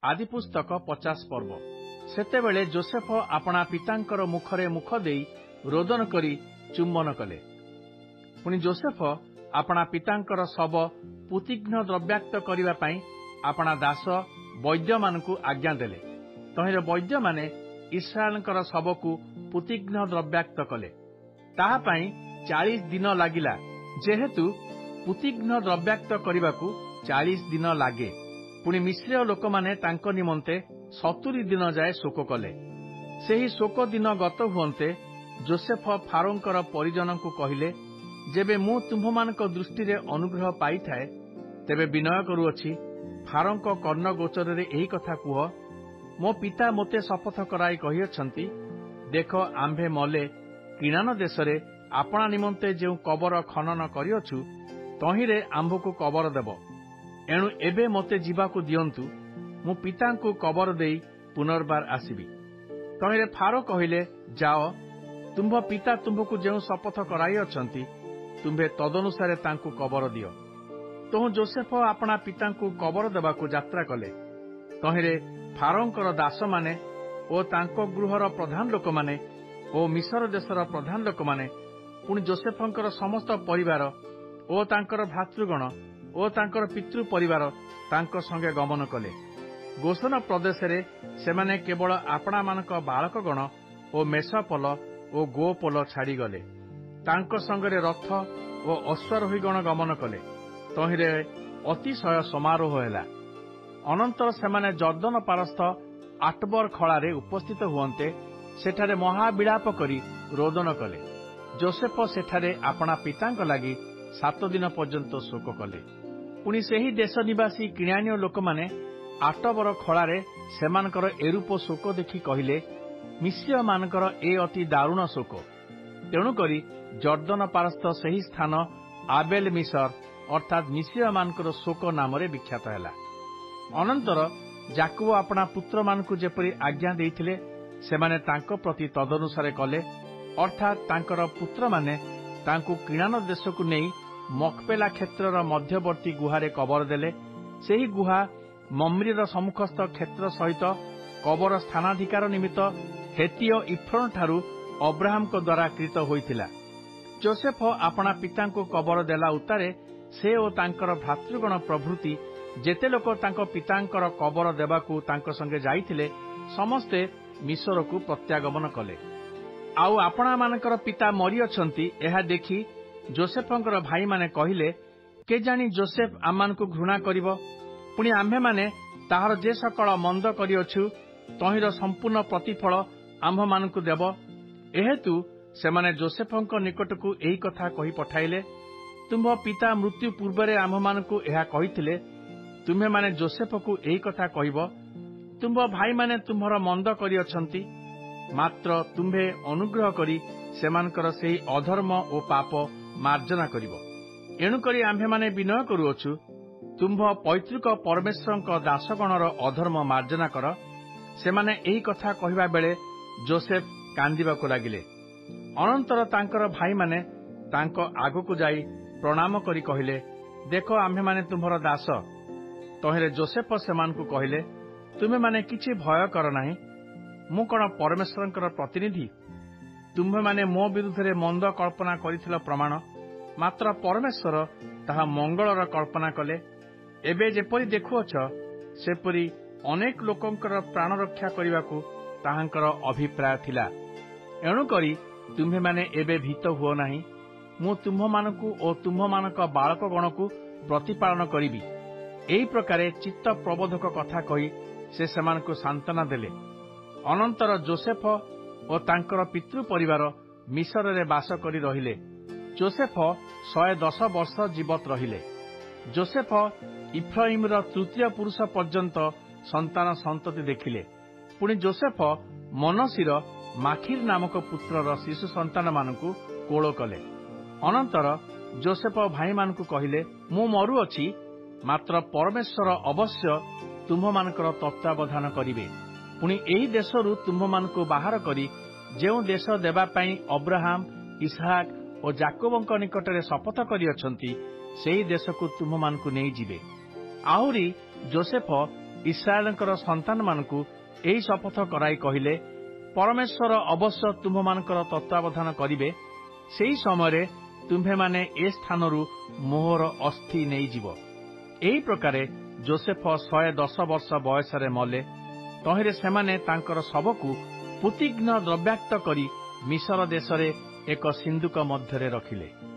आदि पुस्तक 50 पर्व। सेतेबेले जोसेफ आपणा पितांकर मुखरे मुख देई रोदन करी चुम्बन कले। पुणी जोसेफ आपणा पितांकर शव पुतिघ्न द्रव्याक्त करिबा पई आपणा दास वैद्य मानकु आज्ञा देले। तहिरे वैद्य माने इस्राएलकर शवकु पुतिघ्न द्रव्याक्त कले। ताहा पई 40 दिन लागिला, जेहेतु पुतिघ्न द्रव्याक्त करिबाकु 40 दिन लागे। पुणी मिस्रीय लोक माने तांको निमंते 70 दिन जाए शोक कले। सेही शोक दिन गत हुअन्ते जोसेफ फारोंकर परिजनकु कहिले, जेबे मु तुम्भमानक दृष्टि रे अनुग्रह पाई थाए, तेबे विनय करूअछि फारोंक कर्ण गोचरे एही कथा कुह, मो पिता मोते शपथ कराई कहिअछंती, देख आम्भे मले किणान देशरे आपणा निमंते जेउ कबर खनन करिअछु, तहिरे आम्भकु कबर देब। एणु एबे मोते जीवाकु दियंतु, मु पितांकु कबर देई पुनर्बार आसिबि। तहिरे फारो कहिले, जाओ, तुम्भ पिता तुम्भकु जेउ शपथ कराई अछंती, तुम्भे तदनुसारे तांकु कबर दियो। तहु जोसेफ आपणा पितांकु कबर देबाकु यात्रा कले। तहिरे फारोंकर दास माने ओ तांको गृहर प्रधान लोक माने ओ मिसर देशर प्रधान लोक माने पुणी जोसेफंकर समस्त परिवार ओ तांकर भातृगण ओ तांकर पितृ परिवार तांको संगे गमन कले। गोसन प्रदेशरे सेमाने केवल आपणा मानक बालकगण ओ मेषपल ओ गोपल छाड़ी गले। तांको संगरे रथ ओ अश्वारोहीगण गमन कले। तहिरे अतिशय समारोह हैला। अनंतर सेमाने जर्दन पारस्थ आटबर खଳାରେ उपस्थित हुअन्ते सेठारे महाविलाप करी रोदन कले। जोसेफ सेठारे आपणा पितांक लागि 7 दिन पर्यंत शोक कले। पुणी सेही देश निवासी किणान्य लोक माने आटबर खଳାରେ सेमानकर एरूप शोक देखि कहिले, मिस्रीय मानकर ए अति दारुण शोक। तेणु करी जर्दन पारस्थ सेही स्थान आबेल मिसर अर्थात मिस्रीय मानकर शोक नामरे विख्यात हैला। अनंतर जाकुब आपणा पुत्र मानकु जेपरि आज्ञा देइथिले, सेमाने तांको प्रति तदनुसारे कले। अर्थात तांकर पुत्र माने तांकु किणान देशकु नेई मकपेला क्षेत्रर मध्यवर्ती गुहारे कबर देले। सेही गुहा मम्रीर सम्मुखस्थ क्षेत्र सहित कबर स्थानाधिकार निमित्त हेतीय इफ्रोन ठारू अब्राहम को द्वारा कृत होइथिला। जोसेफ आपणा पितांकु कबर देला उतारे से ओ तांकर भ्रातृगण प्रभृति जेते लोक तांको पितांकर कबर देबाकू तांको संगे जाइथिले, समस्ते मिसरकू प्रत्यागमन कले। आउ आपणा मानकर पिता मरी अछंती एहा देखि जोसेफंकर भाई माने कहिले, के जानी जोसेफ आमानकू घृणा करिवो, पुणी आम्भे माने ताहार जे सकल मंद करिअछु तहिर संपूर्ण प्रतिफल आम्भ मानकू देब। एहेतु सेमाने जोसेफंक निकटकू एही कथा कहि पठाइले, तुम्भ पिता मृत्यु पूर्वरे आम्भ मानकू एहा कहिथिले, तुम्हे माने जोसेफकू एही कथा कहिब, तुम्भ भाई माने तुम्हर मंद करिअछंती, मात्र तुम्हे अनुग्रह करी सेमानकर सेही अधर्म ओ पाप मार्जना करिब। एणु करी आम्भे माने विनय करूअछु, तुम्भ पैतृक परमेश्वरଙ୍କ दासगणर अधर्म मार्जना कर। सेमाने एही कथा कहिबा बेले जोसेफ कांदिबाकू लागिले। अनंतर तांकर भाई माने तांको आगकू जाई प्रणाम करी कहिले, देख आम्भे माने तुम्हर दास। तहिरे जोसेफ सेमानकू कहिले, तुमे माने किछि भय कर नाही, मु कोन परमेश्वरଙ୍କର प्रतिनिधि? तुम्हे माने मो विरुद्धरे मंद कल्पना करिथिल प्रमाण, मात्र परमेश्वर ताहा मंगलर कल्पना कले। एबे जेपरि देखुअछ सेपरि अनेक लोकंकर प्राण रक्षा करिबाकू ताहांकर अभिप्राय थिला। एणु करी तुम्हे माने एबे भीत हुओ नाही, मु तुम्हमानकू ओ तुम्हमानक बालकगणकू प्रतिपालन करिबि। एही प्रकारे चित्त प्रबोधक कथा कही से सेमानकू सांत्वना देले। अनंतर जोसेफ ओ तांकर पितृ परिवार मिसर रे बास करी रहिले। जोसेफ 110 वर्ष जीवत रहिले। जोसेफ इफ्राइमर तृतीय पुरुष पर्यंत संतान संतति देखिले। पुणी जोसेफ मनसीर माखिर नामक पुत्रर शिशु संतान मानकू कोल कले। अनंतर जोसेफ भाई मानकू कहिले, मु मरुअछि, मात्र परमेश्वर अवश्य तुम्भमानकर तत्वावधान करिवे। पुणी एही देशरू तुम्भमानकू बाहर करी जेउ देश देबा पई अब्राहम, इसहाक और जाकोबंक निकटरे शपथ करिअछंती, सेही देशकू तुम्भमानकू नै जिवे। आहुरी जोसेफ ଇସ୍ରାଏଲଙ୍କର ସନ୍ତାନମାନଙ୍କୁ ଏହି ଶପଥ କରାଇ କହିଲେ, ପରମେଶ୍ୱର ଅବଶ୍ୟ ତୁମ୍ଭମାନଙ୍କର ତତ୍ତ୍ୱାବଧାନ କରିବେ। ସେହି ସମୟରେ ତୁମ୍ଭେମାନେ ଏ ସ୍ଥାନରୁ ମୋହର ଅସ୍ଥି ନେଇଯିବ। ଏହି ପ୍ରକାରେ ଯୋସେଫ 110 ବର୍ଷ ବୟସରେ ମଲେ। ତହିଁରେ ସେମାନେ ତାଙ୍କର ଶବକୁ ପୂତିଘ୍ନ ଦ୍ରବ୍ୟାକ୍ତ କରି ମିଶର ଦେଶରେ ଏକ ସିନ୍ଦୁକ ମଧ୍ୟରେ ରଖିଲେ।